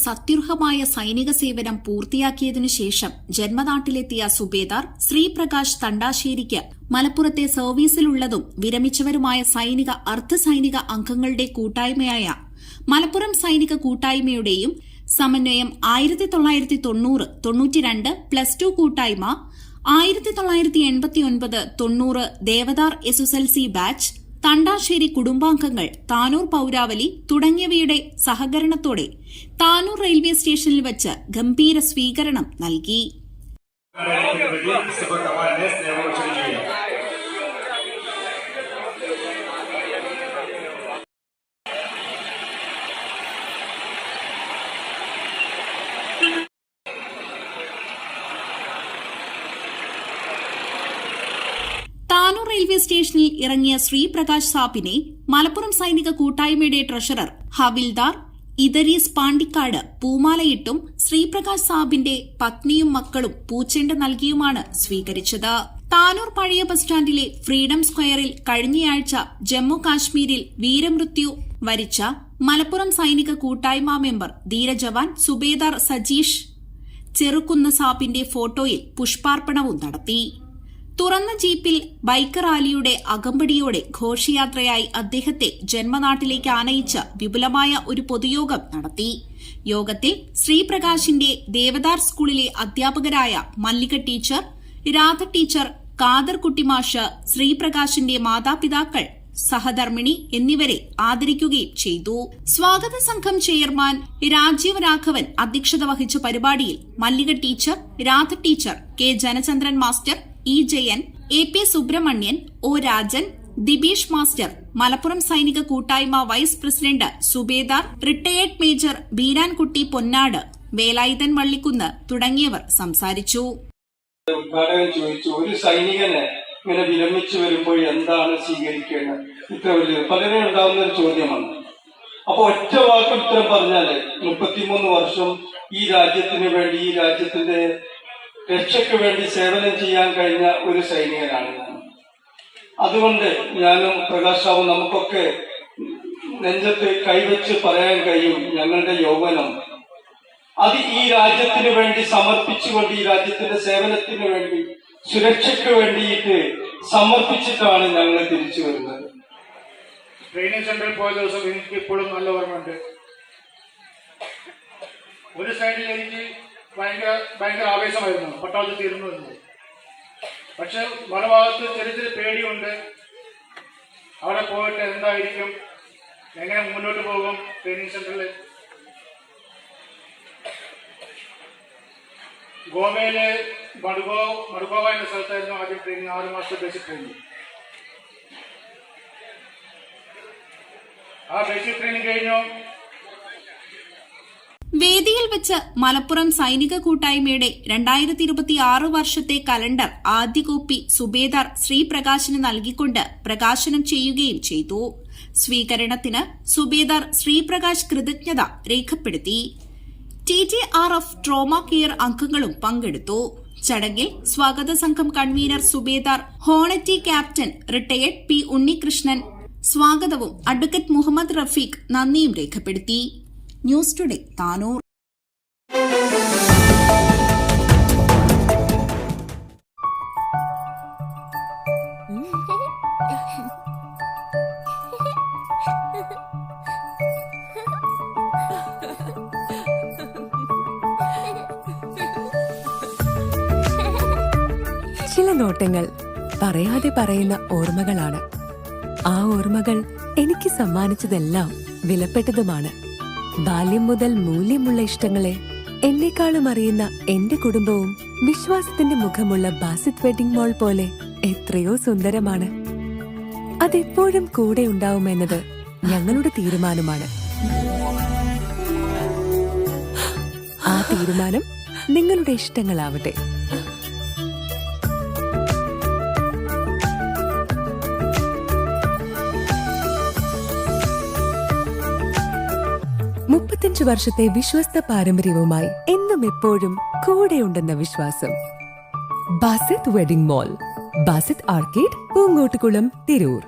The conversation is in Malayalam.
സത്യുർഹമായ സൈനിക സേവനം പൂർത്തിയാക്കിയതിനു ശേഷം ജന്മനാട്ടിലെത്തിയ സുബേദാർ ശ്രീപ്രകാശ് തണ്ടാശ്ശേരിക്ക് മലപ്പുറത്തെ സർവീസിലുള്ളതും വിരമിച്ചവരുമായ സൈനിക അർദ്ധസൈനിക അംഗങ്ങളുടെ കൂട്ടായ്മയായ മലപ്പുറം സൈനിക കൂട്ടായ്മയുടെയും സമന്വയം 1990-92 +2 കൂട്ടായ്മ, 1989-90 ദേവദാർ SSLC ബാച്ച്, തണ്ടാശ്ശേരി കുടുംബാംഗങ്ങൾ, താനൂർ പൌരാവലി തുടങ്ങിയവയുടെ സഹകരണത്തോടെ താനൂർ റെയിൽവേ സ്റ്റേഷനിൽ വച്ച് ഗംഭീര സ്വീകരണം നൽകി. താനൂർ റെയിൽവേ സ്റ്റേഷനിൽ ഇറങ്ങിയ ശ്രീപ്രകാശ് സാബിനെ മലപ്പുറം സൈനിക കൂട്ടായ്മയുടെ ട്രഷറർ ഹവിൽദാർ ഇദരീസ് പാണ്ടിക്കാട് പൂമാലയിട്ടും ശ്രീപ്രകാശ് സാബിന്റെ പത്നിയും മക്കളും പൂച്ചെണ്ട് നൽകിയുമാണ് സ്വീകരിച്ചത്. താനൂർ പഴയ ബസ് സ്റ്റാൻഡിലെ ഫ്രീഡം സ്ക്വയറിൽ കഴിഞ്ഞയാഴ്ച ജമ്മു കാശ്മീരിൽ വീരമൃത്യു വരിച്ച മലപ്പുറം സൈനിക കൂട്ടായ്മ മെമ്പർ ധീരജവാൻ സുബേദാർ സജീഷ് ചെറുകുന്ന് സാബിന്റെ ഫോട്ടോയിൽ പുഷ്പാർപ്പണവും നടത്തി. തുറന്ന ജീപ്പിൽ ബൈക്ക് റാലിയുടെ അകമ്പടിയോടെ ഘോഷയാത്രയായി അദ്ദേഹത്തെ ജന്മനാട്ടിലേക്ക് ആനയിച്ച് വിപുലമായ ഒരു പൊതുയോഗം നടത്തി. യോഗത്തിൽ ശ്രീപ്രകാശിന്റെ ദേവദാർ സ്കൂളിലെ അധ്യാപകരായ മല്ലിക ടീച്ചർ, രാധ ടീച്ചർ, ഖാദർ കുട്ടിമാഷ്, ശ്രീപ്രകാശിന്റെ മാതാപിതാക്കൾ, സഹധർമ്മിണി എന്നിവരെ ആദരിക്കുകയും ചെയ്തു. സ്വാഗത സംഘം ചെയർമാൻ രാജീവ് രാഘവൻ അധ്യക്ഷത വഹിച്ച പരിപാടിയിൽ Mallika teacher, Radha teacher, K Janachandran master, E Jayan, A P Subrahmanyan, O Rajan, Dibeesh master, Malappuram സൈനിക കൂട്ടായ്മ vice president subedar, retired major Beerankutty Ponnad, Velayudhan Vallikkunnu തുടങ്ങിയവർ സംസാരിച്ചു. ഒരു സൈനികനെ ഇങ്ങനെ വിരമിച്ചു വരുമ്പോൾ എന്താണ് സ്വീകരിക്കേണ്ടത്? ഇത്ര വലിയ പലരും ഉണ്ടാവുന്ന ഒരു ചോദ്യമാണ്. അപ്പൊ ഒറ്റ വാക്ക് ഉത്തരം പറഞ്ഞാല് 33 വർഷം ഈ രാജ്യത്തിന് വേണ്ടി, ഈ രാജ്യത്തിന്റെ രക്ഷയ്ക്ക് വേണ്ടി സേവനം ചെയ്യാൻ കഴിഞ്ഞ ഒരു സൈനികനാണ് ഞാൻ. അതുകൊണ്ട് ഞാനും പ്രകാശാവും നമുക്കൊക്കെ നെഞ്ചത്ത് കൈവച്ച് പറയാൻ കഴിയും, ഞങ്ങളുടെ യൗവനം അത് ഈ രാജ്യത്തിന് വേണ്ടി സമർപ്പിച്ചുകൊണ്ട്, ഈ രാജ്യത്തിന്റെ സേവനത്തിന് വേണ്ടി, സുരക്ഷയ്ക്ക് വേണ്ടിയിട്ട് സമർപ്പിച്ചിട്ടാണ് ഞങ്ങൾ തിരിച്ചു വരുന്നത്. ട്രെയിനിങ് സെന്ററിൽ പോയ ദിവസം എനിക്ക് ഇപ്പോഴും നല്ല ഓർമ്മയുണ്ട്. ഒരു സൈഡിൽ എനിക്ക് ഭയങ്കര ആവേശമായിരുന്നു പട്ടാളത്തിൽ തീർന്നു എന്നത്. പക്ഷെ മറുഭാഗത്ത് ചെറിയ ചെറിയ പേടിയുണ്ട്. അവിടെ പോയിട്ട് എന്തായിരിക്കും, എങ്ങനെ മുന്നോട്ട് പോകും ട്രെയിനിങ് സെന്ററിൽ. ഗോവയിലെ മടുഗോവ എന്ന സ്ഥലത്തായിരുന്നു ആദ്യം ട്രെയിനിങ്, 6 മാസത്തെ ബേസിക് ട്രെയിനിങ്. ആ ബേസിക് ട്രെയിനിങ് കഴിഞ്ഞു. വേദിയിൽ വെച്ച് മലപ്പുറം സൈനിക കൂട്ടായ്മയുടെ 2026 വർഷത്തെ കലണ്ടർ ആദ്യ കോപ്പി സുബേദാർ ശ്രീപ്രകാശിന് നൽകിക്കൊണ്ട് പ്രകാശനം ചെയ്യുകയും ചെയ്തു. സ്വീകരണത്തിന് സുബേദാർ ശ്രീപ്രകാശ് കൃതജ്ഞത രേഖപ്പെടുത്തി. TTRF ട്രോമ കെയർ അംഗങ്ങളും പങ്കെടുത്തു. ചടങ്ങിൽ സ്വാഗത സംഘം convener subedar honorary captain retired P Unnikrishnan സ്വാഗതവും അഡ്വക്കേറ്റ് മുഹമ്മദ് റഫീഖ് നന്ദിയും രേഖപ്പെടുത്തി. News today Tanur. ചില നോട്ടങ്ങൾ പറയാതെ പറയുന്ന ഓർമ്മകളാണ്. ആ ഓർമ്മകൾ എനിക്ക് സമ്മാനിച്ചതെല്ലാം വിലപ്പെട്ടതുമാണ്. ബാല്യം മുതൽ മൂല്യമുള്ള ഇഷ്ടങ്ങളെ എന്നെക്കാളും അറിയുന്ന എന്റെ കുടുംബവും വിശ്വാസത്തിന്റെ മുഖമുള്ള ബാസിത് വെഡിംഗ് മോൾ പോലെ എത്രയോ സുന്ദരമാണ്. അതെപ്പോഴും കൂടെ ഉണ്ടാവുമെന്നത് ഞങ്ങളുടെ തീരുമാനമാണ്. ആ തീരുമാനം നിങ്ങളുടെ ഇഷ്ടങ്ങളാവട്ടെ. വർഷത്തെ വിശ്വസ്ത പാരമ്പര്യവുമായി എന്നും എപ്പോഴും കൂടെയുണ്ടെന്ന വിശ്വാസം. Basith wedding mall, Basith arcade, Poonkottukulam, Tirur.